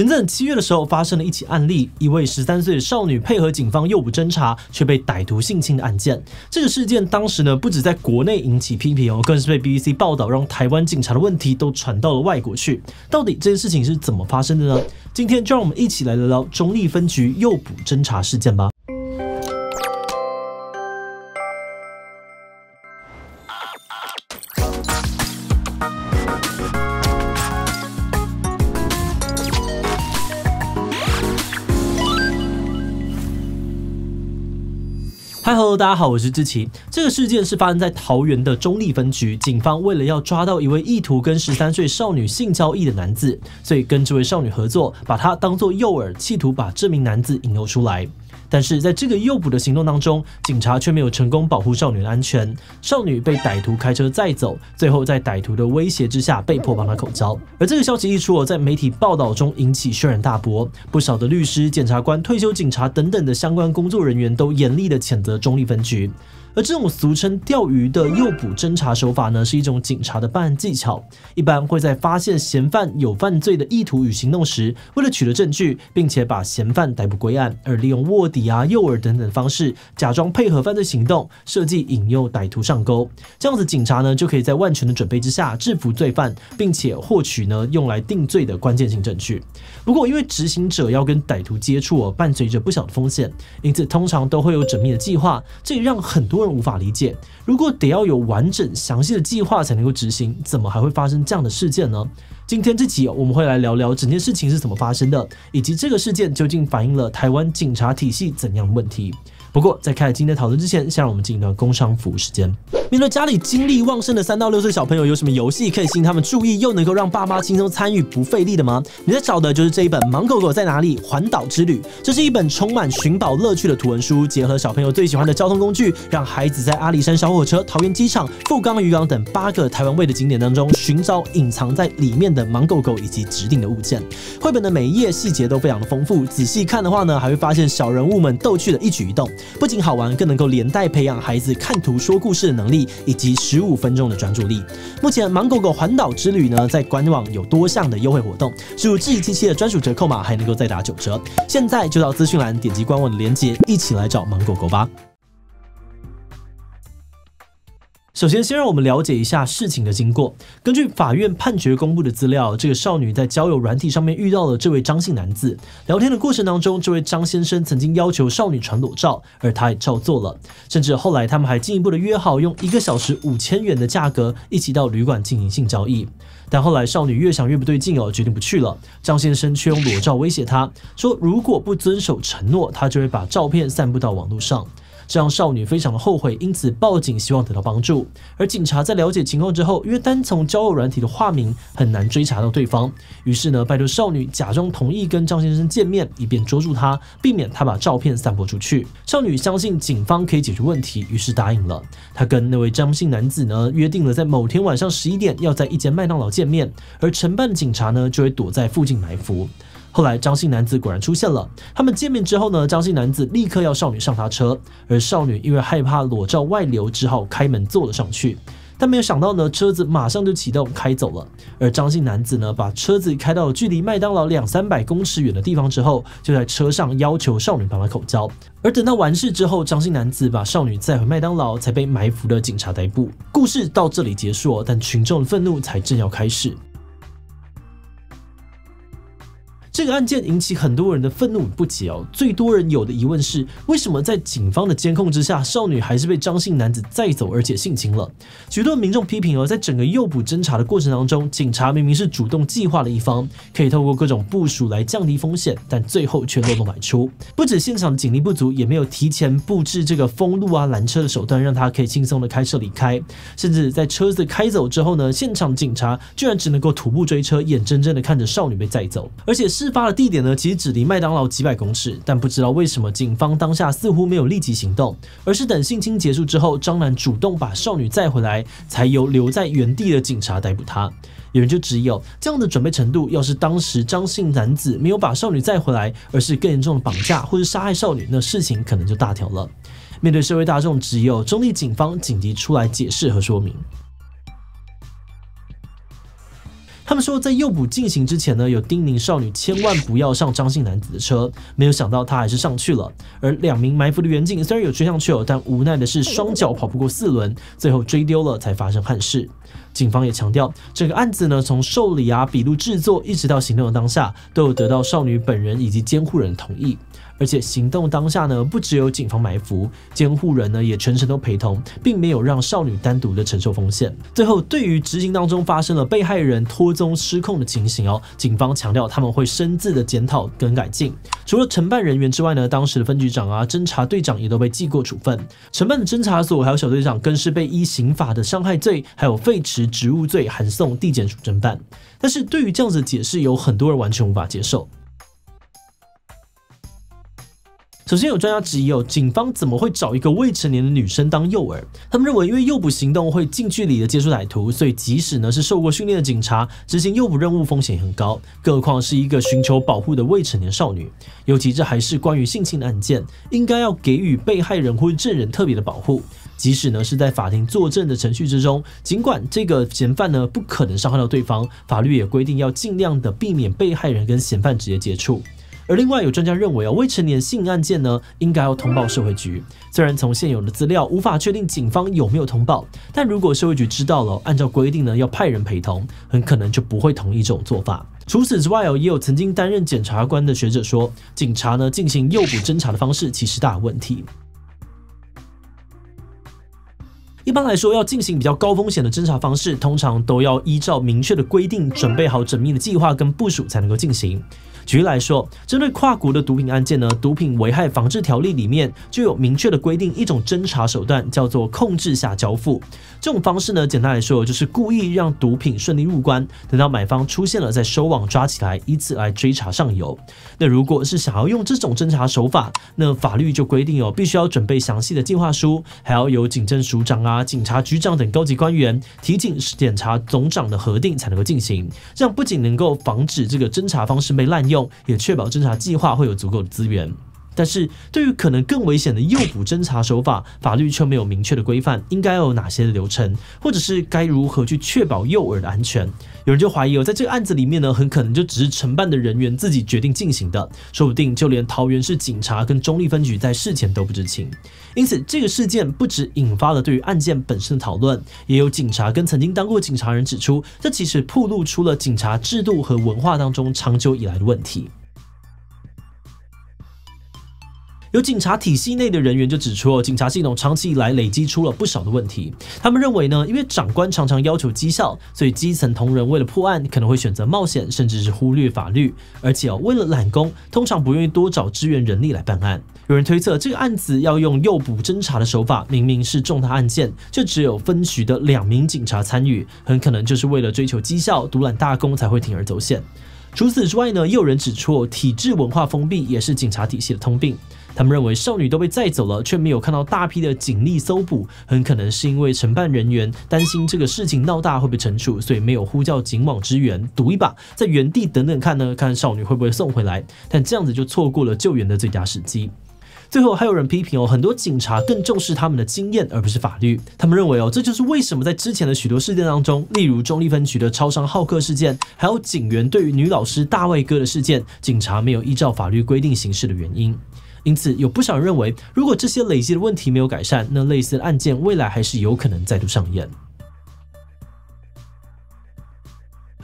前阵7月的时候，发生了一起案例，一位13岁的少女配合警方诱捕侦查，却被歹徒性侵的案件。这个事件当时呢，不止在国内引起批评哦，更是被 BBC 报道，让台湾警察的问题都传到了外国去。到底这件事情是怎么发生的呢？今天就让我们一起来聊聊中立分局诱捕侦查事件吧。Hello， 大家好，我是志奇。这个事件是发生在桃园的中立分局，警方为了要抓到一位意图跟13岁少女性交易的男子，所以跟这位少女合作，把她当作诱饵，企图把这名男子引诱出来。但是在这个诱捕的行动当中，警察却没有成功保护少女的安全，少女被歹徒开车载走，最后在歹徒的威胁之下被迫帮她口交。而这个消息一出，在媒体报道中引起轩然大波，不少的律师、检察官、退休警察等等的相关工作人员都严厉的谴责中立分局。而这种俗称钓鱼的诱捕侦查手法呢，是一种警察的办案技巧，一般会在发现嫌犯有犯罪的意图与行动时，为了取得证据，并且把嫌犯逮捕归案，而利用卧底啊、诱饵等等的方式，假装配合犯罪行动，设计引诱歹徒上钩。这样子，警察呢就可以在万全的准备之下制服罪犯，并且获取呢用来定罪的关键性证据。不过，因为执行者要跟歹徒接触伴随着不小的风险，因此通常都会有缜密的计划，这也让很多人无法理解，如果得要有完整详细的计划才能够执行，怎么还会发生这样的事件呢？今天这集我们会来聊聊整件事情是怎么发生的，以及这个事件究竟反映了台湾警察体系怎样的问题。不过在开始今天的讨论之前，先让我们进一段工商服务时间。面对家里精力旺盛的3到6岁小朋友，有什么游戏可以吸引他们注意，又能够让爸妈轻松参与不费力的吗？你在找的就是这一本《盲狗狗在哪里？环岛之旅》。这是一本充满寻宝乐趣的图文书，结合小朋友最喜欢的交通工具，让孩子在阿里山小火车、桃园机场、富冈渔港等8个台湾味的景点当中，寻找隐藏在里面的盲狗狗以及指定的物件。绘本的每一页细节都非常的丰富，仔细看的话呢，还会发现小人物们逗趣的一举一动，不仅好玩，更能够连带培养孩子看图说故事的能力，以及15分钟的专注力。目前盲狗狗环岛之旅呢，在官网有多项的优惠活动，输入志奇77的专属折扣码，还能够再打9折。现在就到资讯栏点击官网的连结，一起来找盲狗狗吧。首先让我们了解一下事情的经过。根据法院判决公布的资料，这个少女在交友软体上面遇到了这位张姓男子，聊天的过程当中，这位张先生曾经要求少女传裸照，而她也照做了，甚至后来他们还进一步的约好用1个小时5000元的价格一起到旅馆进行性交易。但后来少女越想越不对劲决定不去了，张先生却用裸照威胁她，说如果不遵守承诺，他就会把照片散布到网络上。这让少女非常的后悔，因此报警希望得到帮助。而警察在了解情况之后，因为单从交友软体的化名很难追查到对方，于是呢拜托少女假装同意跟张先生见面，以便捉住他，避免他把照片散播出去。少女相信警方可以解决问题，于是答应了。她跟那位张姓男子呢约定了在某天晚上11点要在一间麦当劳见面，而承办的警察呢就会躲在附近埋伏。后来张姓男子果然出现了，他们见面之后呢，张姓男子立刻要少女上他车，而少女因为害怕裸照外流，只好开门坐了上去。但没有想到呢，车子马上就启动开走了。而张姓男子呢，把车子开到了距离麦当劳200-300公尺远的地方之后，就在车上要求少女帮他口交。而等到完事之后，张姓男子把少女载回麦当劳，才被埋伏的警察逮捕。故事到这里结束，但群众的愤怒才正要开始。这个案件引起很多人的愤怒与不解最多人有的疑问是，为什么在警方的监控之下，少女还是被张姓男子载走，而且性侵了？许多民众批评在整个诱捕侦查的过程当中，警察明明是主动计划的一方，可以透过各种部署来降低风险，但最后却漏洞百出。不止现场警力不足，也没有提前布置这个封路拦车的手段，让他可以轻松的开车离开。甚至在车子开走之后呢，现场警察居然只能够徒步追车，眼睁睁的看着少女被载走。而且事发的地点呢，其实只离麦当劳几百公尺，但不知道为什么警方当下似乎没有立即行动，而是等性侵结束之后，张男主动把少女载回来，才由留在原地的警察逮捕他。有人就质疑这样的准备程度，要是当时张姓男子没有把少女载回来，而是更严重的绑架或是杀害少女，那事情可能就大条了。面对社会大众质疑中立警方紧急出来解释和说明。他们说，在诱捕进行之前呢，有叮咛少女千万不要上张姓男子的车，没有想到她还是上去了。而2名埋伏的员警虽然有追上去但无奈的是双脚跑不过4轮，最后追丢了才发生憾事。警方也强调，整个案子呢，从受理笔录制作一直到行动的当下，都有得到少女本人以及监护人的同意。而且行动当下呢，不只有警方埋伏，监护人呢也全程都陪同，并没有让少女单独的承受风险。最后，对于执行当中发生了被害人脱踪失控的情形警方强调他们会深自的检讨跟改进。除了承办人员之外呢，当时的分局长侦查队长也都被记过处分。承办的侦查所还有小队长更是被依刑法的伤害罪还有废弛职务罪函送地检署侦办。但是对于这样子的解释，有很多人完全无法接受。首先有专家质疑警方怎么会找一个未成年的女生当诱饵？他们认为，因为诱捕行动会近距离的接触歹徒，所以即使呢是受过训练的警察，执行诱捕任务风险很高，更何况是一个寻求保护的未成年少女。尤其这还是关于性侵的案件，应该要给予被害人或证人特别的保护。即使呢是在法庭作证的程序之中，尽管这个嫌犯呢不可能伤害到对方，法律也规定要尽量的避免被害人跟嫌犯直接接触。而另外有专家认为未成年性案件呢，应该要通报社会局。虽然从现有的资料无法确定警方有没有通报，但如果社会局知道了，按照规定呢要派人陪同，很可能就不会同意这种做法。除此之外也有曾经担任检察官的学者说，警察呢进行诱捕侦查的方式其实大有问题。一般来说，要进行比较高风险的侦查方式，通常都要依照明确的规定，准备好缜密的计划跟部署才能够进行。举例来说，针对跨国的毒品案件呢，毒品危害防治条例里面就有明确的规定，一种侦查手段叫做控制下交付。这种方式呢，简单来说就是故意让毒品顺利入关，等到买方出现了再收网抓起来，以此来追查上游。那如果是想要用这种侦查手法，那法律就规定必须要准备详细的计划书，还要有警政署长警察局长等高级官员、提警检察总长的核定才能够进行。这样不仅能够防止这个侦查方式被滥用，也确保侦查计划会有足够的资源。但是对于可能更危险的诱捕侦查手法，法律却没有明确的规范，应该要有哪些流程，或者是该如何去确保诱饵的安全。有人就怀疑在这个案子里面呢，很可能就只是承办的人员自己决定进行的，说不定就连桃园市警察跟中立分局在事前都不知情。因此这个事件不只引发了对于案件本身的讨论，也有警察跟曾经当过警察人指出，这其实暴露出了警察制度和文化当中长久以来的问题。有警察体系内的人员就指出，警察系统长期以来累积出了不少的问题。他们认为呢，因为长官常常要求绩效，所以基层同仁为了破案，可能会选择冒险，甚至是忽略法律。而且为了揽功，通常不愿意多找支援人力来办案。有人推测，这个案子要用诱捕侦查的手法，明明是重大案件，就只有分局的2名警察参与，很可能就是为了追求绩效、独揽大功才会铤而走险。除此之外呢，也有人指出，体制文化封闭也是警察体系的通病。他们认为少女都被载走了，却没有看到大批的警力搜捕，很可能是因为承办人员担心这个事情闹大会被惩处，所以没有呼叫警网支援，赌一把，在原地等等看呢，看少女会不会送回来。但这样子就错过了救援的最佳时机。最后还有人批评很多警察更重视他们的经验而不是法律。他们认为这就是为什么在之前的许多事件当中，例如中立分局的超商好客事件，还有警员对于女老师大外割的事件，警察没有依照法律规定行事的原因。因此有不少人认为，如果这些累积的问题没有改善，那类似的案件未来还是有可能再度上演。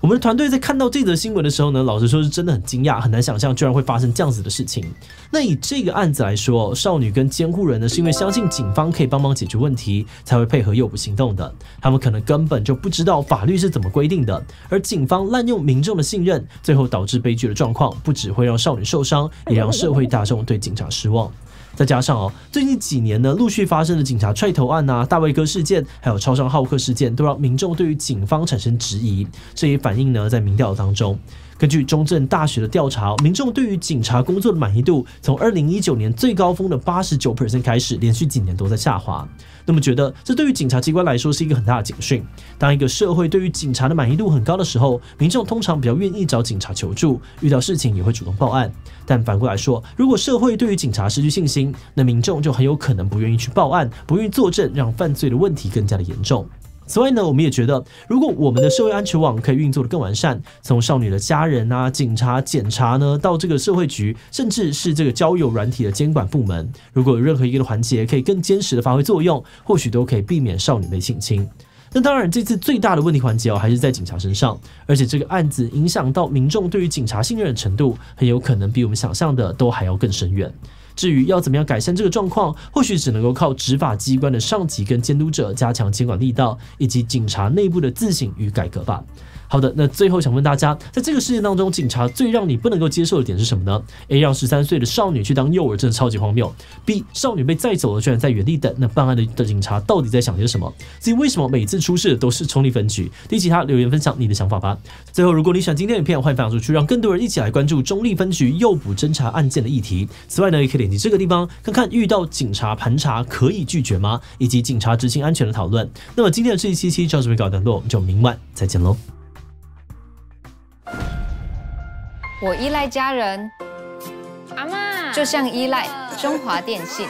我们的团队在看到这则新闻的时候呢，老实说是真的很惊讶，很难想象居然会发生这样子的事情。那以这个案子来说，少女跟监护人呢是因为相信警方可以帮忙解决问题，才会配合诱捕行动的。他们可能根本就不知道法律是怎么规定的，而警方滥用民众的信任，最后导致悲剧的状况，不只会让少女受伤，也让社会大众对警察失望。再加上最近几年呢，陆续发生的警察踹头案大卫哥事件，还有超商好客事件，都让民众对于警方产生质疑。这也反映呢在民调当中。根据中正大学的调查，民众对于警察工作的满意度从2019年最高峰的 89% 开始，连续几年都在下滑。那么觉得这对于警察机关来说是一个很大的警讯。当一个社会对于警察的满意度很高的时候，民众通常比较愿意找警察求助，遇到事情也会主动报案。但反过来说，如果社会对于警察失去信心，那民众就很有可能不愿意去报案，不愿意作证，让犯罪的问题更加的严重。此外呢，我们也觉得，如果我们的社会安全网可以运作得更完善，从少女的家人啊、警察、检察呢，到这个社会局，甚至是这个交友软体的监管部门，如果有任何一个环节可以更坚实的发挥作用，或许都可以避免少女被性侵。那当然，这次最大的问题环节还是在警察身上，而且这个案子影响到民众对于警察信任的程度，很有可能比我们想象的都还要更深远。至于要怎么样改善这个状况，或许只能够靠执法机关的上级跟监督者加强监管力道，以及警察内部的自省与改革吧。好的，那最后想问大家，在这个事件当中，警察最让你不能够接受的点是什么呢 ？A. 让13岁的少女去当诱饵，真的超级荒谬。B. 少女被载走了，居然在原地等，那办案的警察到底在想些什么？C. 为什么每次出事的都是中立分局？第其他留言分享你的想法吧。最后，如果你喜欢今天的影片，欢迎分享出去，让更多人一起来关注中立分局诱捕侦查案件的议题。此外呢，也可以点击这个地方看看遇到警察盘查可以拒绝吗？以及警察执行安全的讨论。那么今天的这一期就到这边告一段落，我们就明晚再见喽。我依赖家人，阿嬷就像依赖中华电信。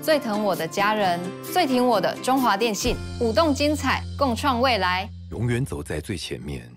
最疼我的家人，最挺我的中华电信。舞动精彩，共创未来，永远走在最前面。